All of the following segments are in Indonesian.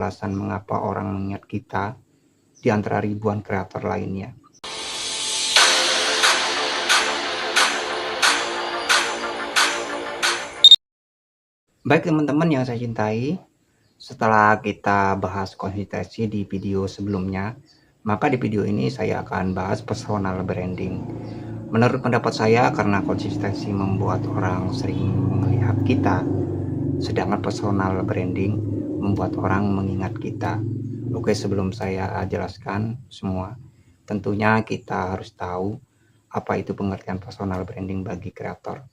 alasan mengapa orang mengingat kita di antara ribuan kreator lainnya. Baik teman-teman yang saya cintai, setelah kita bahas konsistensi di video sebelumnya, maka di video ini saya akan bahas personal branding. Menurut pendapat saya, karena konsistensi membuat orang sering melihat kita, sedangkan personal branding membuat orang mengingat kita. Oke, sebelum saya jelaskan semua, tentunya kita harus tahu apa itu pengertian personal branding bagi kreator.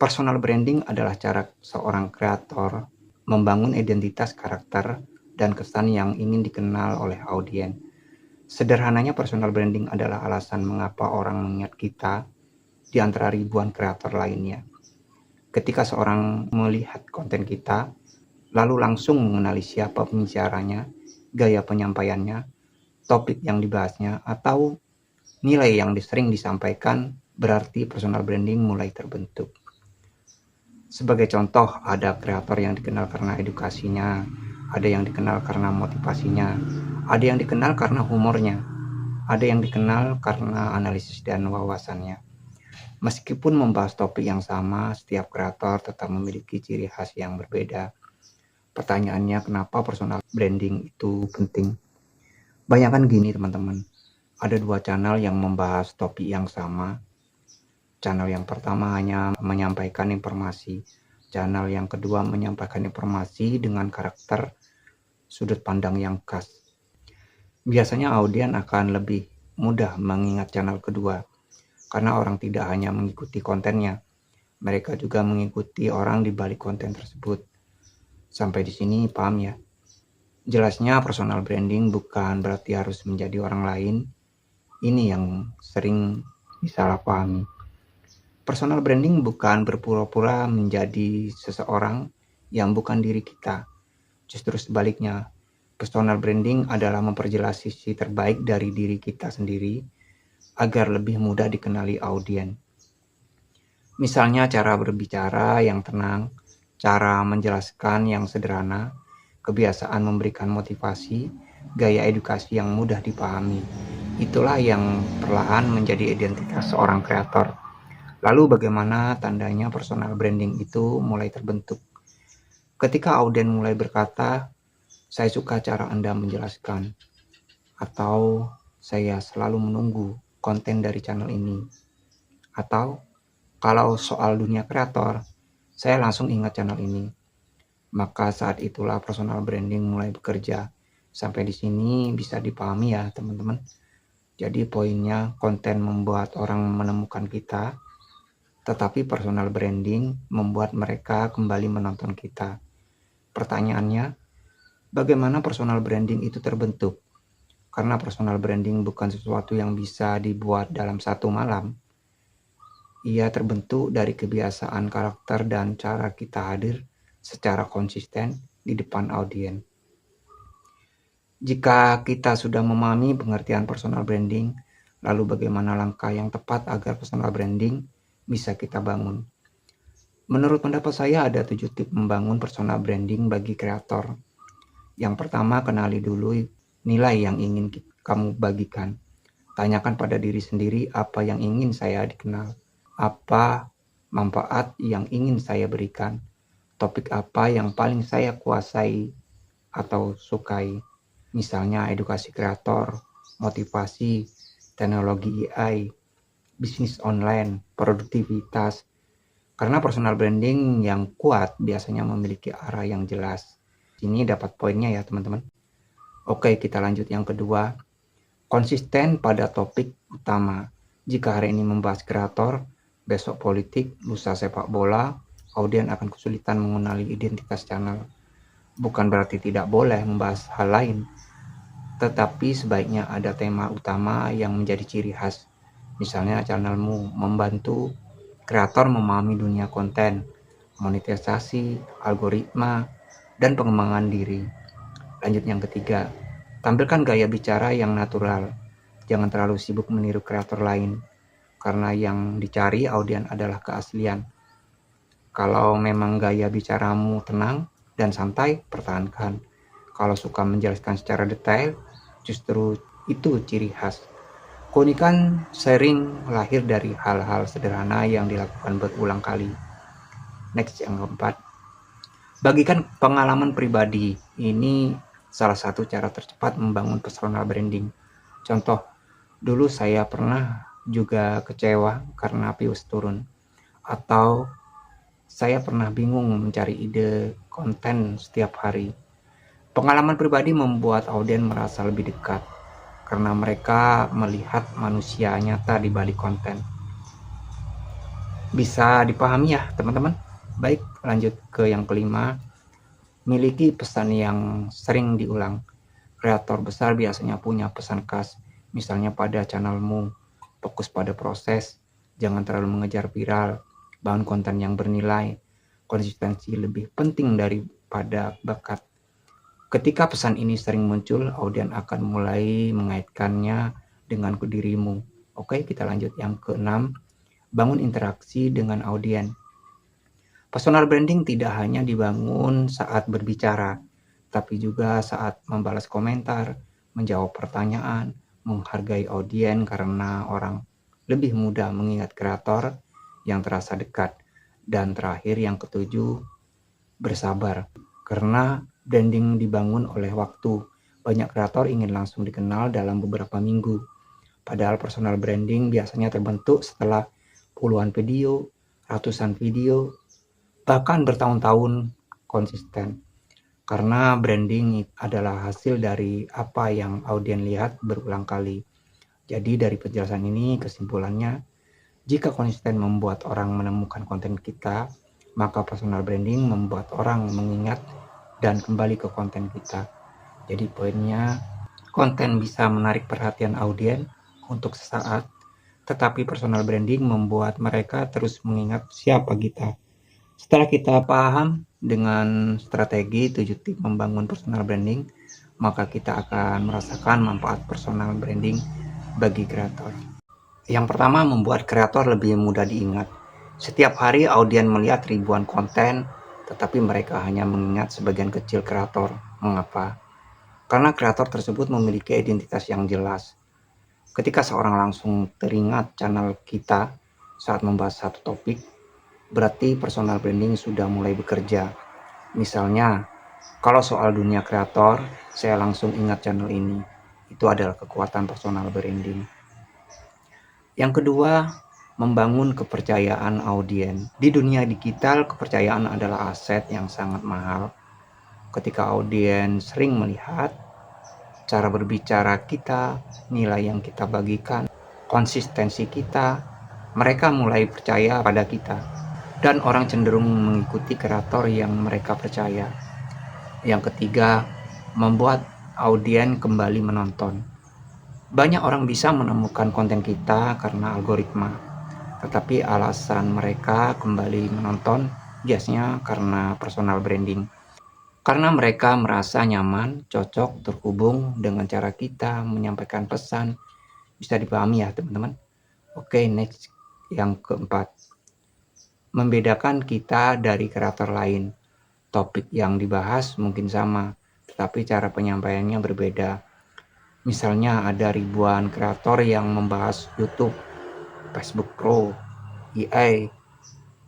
Personal branding adalah cara seorang kreator membangun identitas karakter dan kesan yang ingin dikenal oleh audiens. Sederhananya, personal branding adalah alasan mengapa orang mengingat kita di antara ribuan kreator lainnya. Ketika seorang melihat konten kita, lalu langsung mengenali siapa pembicaranya, gaya penyampaiannya, topik yang dibahasnya, atau nilai yang sering disampaikan, berarti personal branding mulai terbentuk. Sebagai contoh, ada kreator yang dikenal karena edukasinya, ada yang dikenal karena motivasinya, ada yang dikenal karena humornya, ada yang dikenal karena analisis dan wawasannya. Meskipun membahas topik yang sama, setiap kreator tetap memiliki ciri khas yang berbeda. Pertanyaannya, kenapa personal branding itu penting? Bayangkan gini teman-teman, ada dua channel yang membahas topik yang sama. Channel yang pertama hanya menyampaikan informasi. Channel yang kedua menyampaikan informasi dengan karakter sudut pandang yang khas. Biasanya audiens akan lebih mudah mengingat channel kedua, karena orang tidak hanya mengikuti kontennya, mereka juga mengikuti orang di balik konten tersebut. Sampai di sini paham ya? Jelasnya personal branding bukan berarti harus menjadi orang lain. Ini yang sering disalahpahami. Personal branding bukan berpura-pura menjadi seseorang yang bukan diri kita. Justru sebaliknya, personal branding adalah memperjelas sisi terbaik dari diri kita sendiri agar lebih mudah dikenali audiens. Misalnya cara berbicara yang tenang, cara menjelaskan yang sederhana, kebiasaan memberikan motivasi, gaya edukasi yang mudah dipahami. Itulah yang perlahan menjadi identitas seorang kreator. Lalu bagaimana tandanya personal branding itu mulai terbentuk? Ketika audiens mulai berkata, "Saya suka cara Anda menjelaskan," atau "Saya selalu menunggu konten dari channel ini," atau "Kalau soal dunia kreator, saya langsung ingat channel ini." Maka saat itulah personal branding mulai bekerja. Sampai di sini bisa dipahami ya teman-teman. Jadi poinnya, konten membuat orang menemukan kita, tetapi personal branding membuat mereka kembali menonton kita. Pertanyaannya, bagaimana personal branding itu terbentuk? Karena personal branding bukan sesuatu yang bisa dibuat dalam satu malam. Ia terbentuk dari kebiasaan karakter dan cara kita hadir secara konsisten di depan audiens. Jika kita sudah memahami pengertian personal branding, lalu bagaimana langkah yang tepat agar personal branding bisa kita bangun? Menurut pendapat saya ada 7 tips membangun personal branding bagi kreator. Yang pertama, kenali dulu nilai yang ingin kamu bagikan. Tanyakan pada diri sendiri apa yang ingin saya dikenal, apa manfaat yang ingin saya berikan, topik apa yang paling saya kuasai atau sukai. Misalnya edukasi kreator, motivasi, teknologi AI, bisnis online, produktivitas. Karena personal branding yang kuat biasanya memiliki arah yang jelas. Ini dapat poinnya ya teman-teman. Oke, kita lanjut yang kedua. Konsisten pada topik utama. Jika hari ini membahas kreator, besok politik, lusa sepak bola, audiens akan kesulitan mengenali identitas channel. Bukan berarti tidak boleh membahas hal lain, tetapi sebaiknya ada tema utama yang menjadi ciri khas. Misalnya channelmu membantu kreator memahami dunia konten, monetisasi, algoritma, dan pengembangan diri. Lanjut yang ketiga, tampilkan gaya bicara yang natural. Jangan terlalu sibuk meniru kreator lain, karena yang dicari audiens adalah keaslian. Kalau memang gaya bicaramu tenang dan santai, pertahankan. Kalau suka menjelaskan secara detail, justru itu ciri khas. Keunikan sering lahir dari hal-hal sederhana yang dilakukan berulang kali. Next, yang keempat, bagikan pengalaman pribadi. Ini salah satu cara tercepat membangun personal branding. Contoh, dulu saya pernah juga kecewa karena views turun, atau saya pernah bingung mencari ide konten setiap hari. Pengalaman pribadi membuat audiens merasa lebih dekat karena mereka melihat manusia nyata di balik konten. Bisa dipahami ya, teman-teman? Baik, lanjut ke yang kelima. Miliki pesan yang sering diulang. Kreator besar biasanya punya pesan khas, misalnya pada channelmu, fokus pada proses, jangan terlalu mengejar viral, bangun konten yang bernilai, konsistensi lebih penting daripada bakat. Ketika pesan ini sering muncul, audiens akan mulai mengaitkannya dengan dirimu. Oke, kita lanjut yang keenam, bangun interaksi dengan audiens. Personal branding tidak hanya dibangun saat berbicara, tapi juga saat membalas komentar, menjawab pertanyaan, menghargai audiens karena orang lebih mudah mengingat kreator yang terasa dekat. Dan terakhir yang ketujuh, bersabar. Karena branding dibangun oleh waktu. Banyak kreator ingin langsung dikenal dalam beberapa minggu. Padahal personal branding biasanya terbentuk setelah puluhan video, ratusan video, bahkan bertahun-tahun konsisten. Karena branding adalah hasil dari apa yang audiens lihat berulang kali. Jadi dari penjelasan ini kesimpulannya, jika konsisten membuat orang menemukan konten kita, maka personal branding membuat orang mengingat dan kembali ke konten kita. Jadi poinnya, konten bisa menarik perhatian audiens untuk sesaat, tetapi personal branding membuat mereka terus mengingat siapa kita. Setelah kita paham dengan strategi 7 tip membangun personal branding, maka kita akan merasakan manfaat personal branding bagi kreator. Yang pertama, membuat kreator lebih mudah diingat. Setiap hari audiens melihat ribuan konten, tetapi mereka hanya mengingat sebagian kecil kreator. Mengapa? Karena kreator tersebut memiliki identitas yang jelas. Ketika seorang langsung teringat channel kita saat membahas satu topik, berarti personal branding sudah mulai bekerja. Misalnya, kalau soal dunia kreator, saya langsung ingat channel ini. Itu adalah kekuatan personal branding. Yang kedua, membangun kepercayaan audiens. Di dunia digital, kepercayaan adalah aset yang sangat mahal. Ketika audiens sering melihat cara berbicara kita, nilai yang kita bagikan, konsistensi kita, mereka mulai percaya pada kita. Dan orang cenderung mengikuti kreator yang mereka percaya. Yang ketiga, membuat audiens kembali menonton. Banyak orang bisa menemukan konten kita karena algoritma, tetapi alasan mereka kembali menonton biasanya karena personal branding. Karena mereka merasa nyaman, cocok, terhubung dengan cara kita menyampaikan pesan. Bisa dipahami ya teman-teman? Oke, next. Yang keempat, membedakan kita dari kreator lain. Topik yang dibahas mungkin sama, tetapi cara penyampaiannya berbeda. Misalnya ada ribuan kreator yang membahas YouTube, Facebook Pro, AI,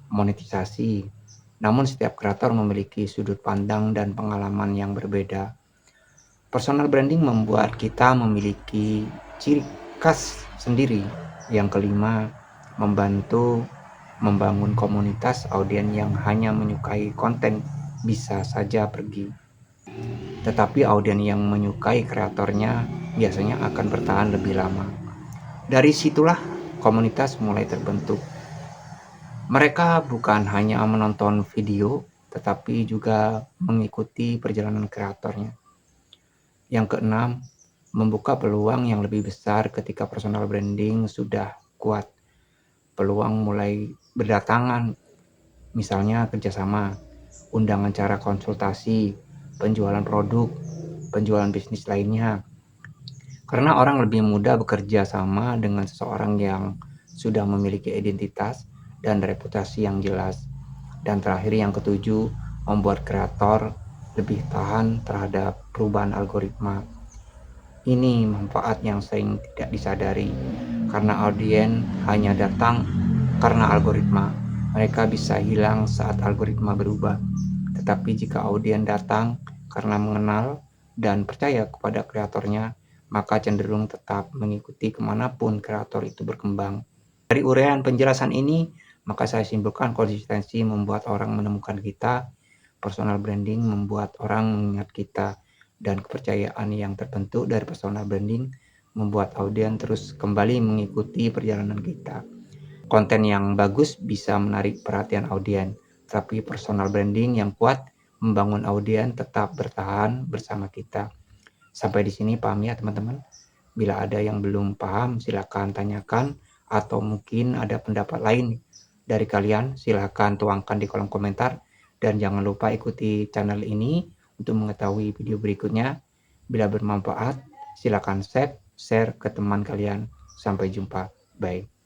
monetisasi. Namun setiap kreator memiliki sudut pandang dan pengalaman yang berbeda. Personal branding membuat kita memiliki ciri khas sendiri. Yang kelima, membantu membangun komunitas. Audiens yang hanya menyukai konten bisa saja pergi. Tetapi audiens yang menyukai kreatornya biasanya akan bertahan lebih lama. Dari situlah komunitas mulai terbentuk. Mereka bukan hanya menonton video, tetapi juga mengikuti perjalanan kreatornya. Yang keenam, membuka peluang yang lebih besar ketika personal branding sudah kuat. Peluang mulai berdatangan, misalnya kerjasama, undangan cara konsultasi, penjualan produk, penjualan bisnis lainnya. Karena orang lebih mudah bekerja sama dengan seseorang yang sudah memiliki identitas dan reputasi yang jelas. Dan terakhir yang ketujuh, membuat kreator lebih tahan terhadap perubahan algoritma. Ini manfaat yang sering tidak disadari, karena audiens hanya datang karena algoritma. Mereka bisa hilang saat algoritma berubah. Tetapi jika audiens datang karena mengenal dan percaya kepada kreatornya, maka cenderung tetap mengikuti kemanapun kreator itu berkembang. Dari uraian penjelasan ini, maka saya simpulkan konsistensi membuat orang menemukan kita, personal branding membuat orang mengingat kita, dan kepercayaan yang terbentuk dari personal branding membuat audiens terus kembali mengikuti perjalanan kita. Konten yang bagus bisa menarik perhatian audiens, tapi personal branding yang kuat membangun audiens tetap bertahan bersama kita. Sampai di sini paham ya teman-teman? Bila ada yang belum paham, silakan tanyakan, atau mungkin ada pendapat lain dari kalian, silakan tuangkan di kolom komentar. Dan jangan lupa ikuti channel ini untuk mengetahui video berikutnya. Bila bermanfaat, silakan share ke teman kalian. Sampai jumpa. Bye.